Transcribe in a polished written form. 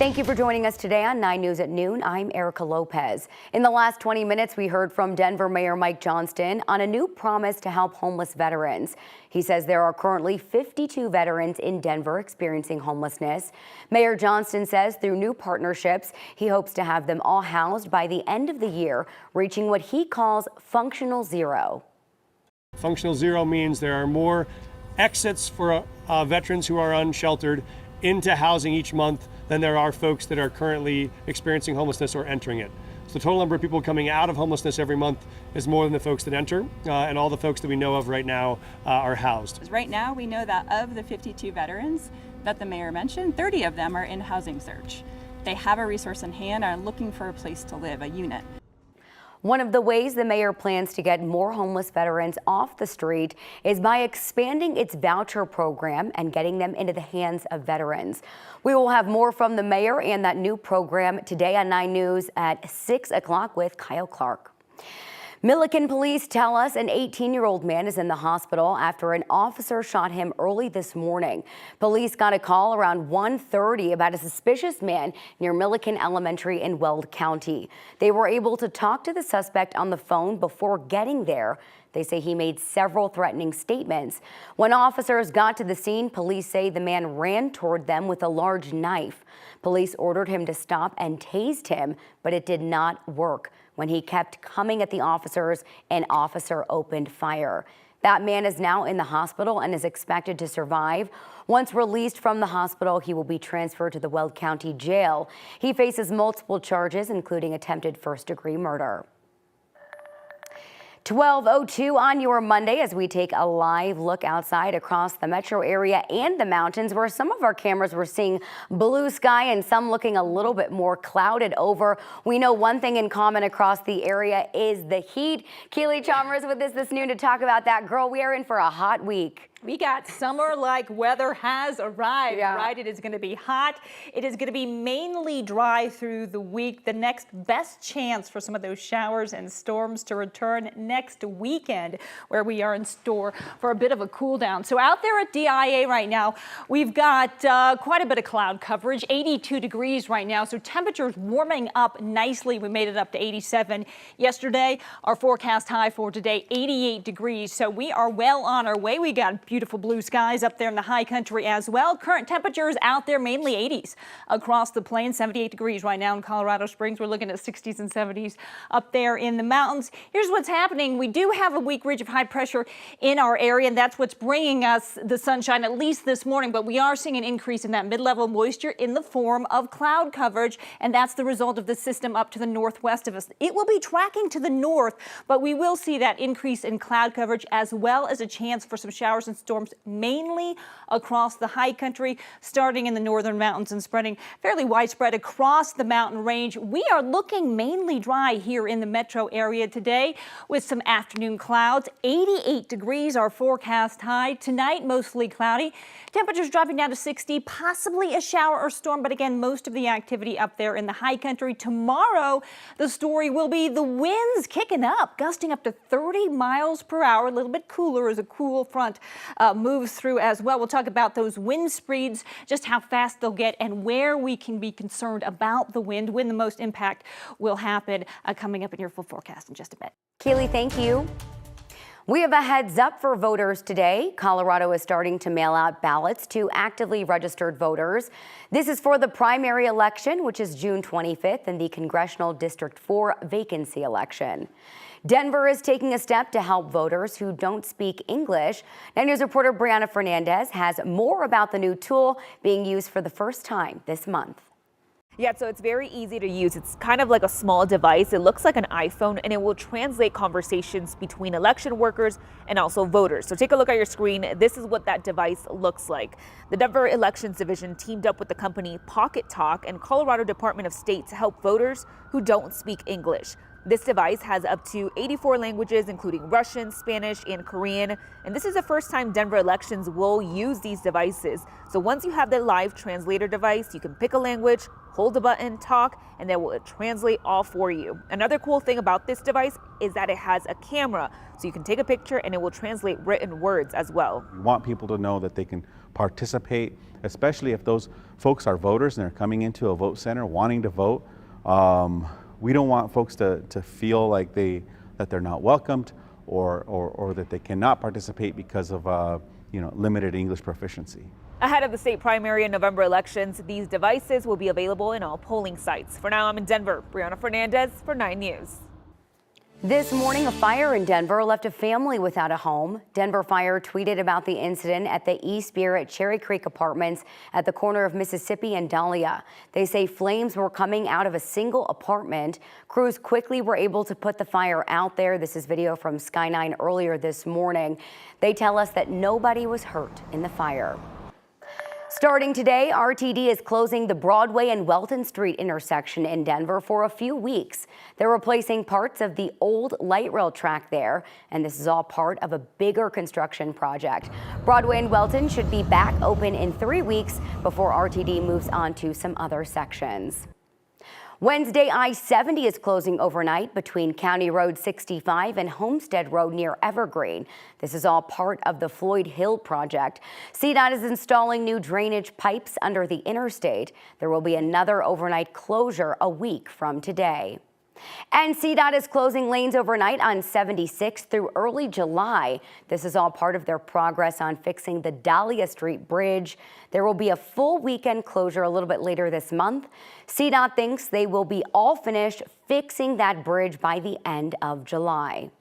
Thank you for joining us today on 9 News at Noon. I'm Erica Lopez. In the last 20 minutes, we heard from Denver Mayor Mike Johnston on a new promise to help homeless veterans. He says there are currently 52 veterans in Denver experiencing homelessness. Mayor Johnston says through new partnerships, he hopes to have them all housed by the end of the year, reaching what he calls functional zero. Functional zero means there are more exits for veterans who are unsheltered into housing each month than there are folks that are currently experiencing homelessness or entering it. So the total number of people coming out of homelessness every month is more than the folks that enter, and all the folks that we know of right now are housed. Right now, we know that of the 52 veterans that the mayor mentioned, 30 of them are in housing search. They have a resource in hand and are looking for a place to live, a unit. One of the ways the mayor plans to get more homeless veterans off the street is by expanding its voucher program and getting them into the hands of veterans. We will have more from the mayor and that new program today on 9 News at 6 o'clock with Kyle Clark. Milliken police tell us an 18-year-old man is in the hospital after an officer shot him early this morning. Police got a call around 1:30 about a suspicious man near Milliken Elementary in Weld County. They were able to talk to the suspect on the phone before getting there. They say he made several threatening statements. When officers got to the scene, police say the man ran toward them with a large knife. Police ordered him to stop and tased him, but it did not work. When he kept coming at the officers, an officer opened fire. That man is now in the hospital and is expected to survive. Once released from the hospital, he will be transferred to the Weld County Jail. He faces multiple charges, including attempted first-degree murder. 12:02 on your Monday as we take a live look outside across the metro area and the mountains, where some of our cameras were seeing blue sky and some looking a little bit more clouded over. We know one thing in common across the area is the heat. Keely Chalmers with us this noon to talk about that. Girl, we are in for a hot week. We got summer-like weather has arrived, right? It is going to be hot. It is going to be mainly dry through the week. The next best chance for some of those showers and storms to return next weekend, where we are in store for a bit of a cool down. So out there at DIA right now, we've got quite a bit of cloud coverage, 82 degrees right now. So temperatures warming up nicely. We made it up to 87 yesterday. Our forecast high for today, 88 degrees. So we are well on our way. We got beautiful blue skies up there in the high country as well. Current temperatures out there mainly 80s across the plains, 78 degrees right now in Colorado Springs. We're looking at 60s and 70s up there in the mountains. Here's what's happening. We do have a weak ridge of high pressure in our area, and that's what's bringing us the sunshine, at least this morning. But we are seeing an increase in that mid-level moisture in the form of cloud coverage, and that's the result of the system up to the northwest of us. It will be tracking to the north, but we will see that increase in cloud coverage as well as a chance for some showers and storms mainly across the high country, starting in the northern mountains and spreading fairly widespread across the mountain range. We are looking mainly dry here in the metro area today with some afternoon clouds. 88 degrees our forecast high. Tonight, mostly cloudy. Temperatures dropping down to 60, possibly a shower or storm, but again, most of the activity up there in the high country. Tomorrow, the story will be the winds kicking up, gusting up to 30 miles per hour, a little bit cooler as a cool front moves through as well. We'll talk about those wind speeds, just how fast they'll get and where we can be concerned about the wind, when the most impact will happen, coming up in your full forecast in just a bit. Keely, thank you. We have a heads up for voters today. Colorado is starting to mail out ballots to actively registered voters. This is for the primary election, which is June 25th, and the Congressional District 4 vacancy election. Denver is taking a step to help voters who don't speak English. 9 News reporter Brianna Fernandez has more about the new tool being used for the first time this month. Yeah, so it's very easy to use. It's kind of like a small device. It looks like an iPhone, and it will translate conversations between election workers and also voters. So take a look at your screen. This is what that device looks like. The Denver Elections Division teamed up with the company Pocket Talk and Colorado Department of State to help voters who don't speak English. This device has up to 84 languages, including Russian, Spanish, and Korean. And this is the first time Denver elections will use these devices. So once you have the live translator device, you can pick a language, hold the button, talk, and then will translate all for you. Another cool thing about this device is that it has a camera. So you can take a picture and it will translate written words as well. We want people to know that they can participate, especially if those folks are voters and they're coming into a vote center wanting to vote. We don't want folks to feel like that they're not welcomed or that they cannot participate because of limited English proficiency. Ahead of the state primary and November elections, these devices will be available in all polling sites. For now, I'm in Denver. Brianna Fernandez for 9 News. This morning, a fire in Denver left a family without a home. Denver Fire tweeted about the incident at the East Spirit Cherry Creek Apartments at the corner of Mississippi and Dahlia. They say flames were coming out of a single apartment. Crews quickly were able to put the fire out there. This is video from Sky 9 earlier this morning. They tell us that nobody was hurt in the fire. Starting today, RTD is closing the Broadway and Welton Street intersection in Denver for a few weeks. They're replacing parts of the old light rail track there, and this is all part of a bigger construction project. Broadway and Welton should be back open in 3 weeks before RTD moves on to some other sections. Wednesday, I-70 is closing overnight between County Road 65 and Homestead Road near Evergreen. This is all part of the Floyd Hill project. CDOT is installing new drainage pipes under the interstate. There will be another overnight closure a week from today. And CDOT is closing lanes overnight on 76 through early July. This is all part of their progress on fixing the Dahlia Street Bridge. There will be a full weekend closure a little bit later this month. CDOT thinks they will be all finished fixing that bridge by the end of July.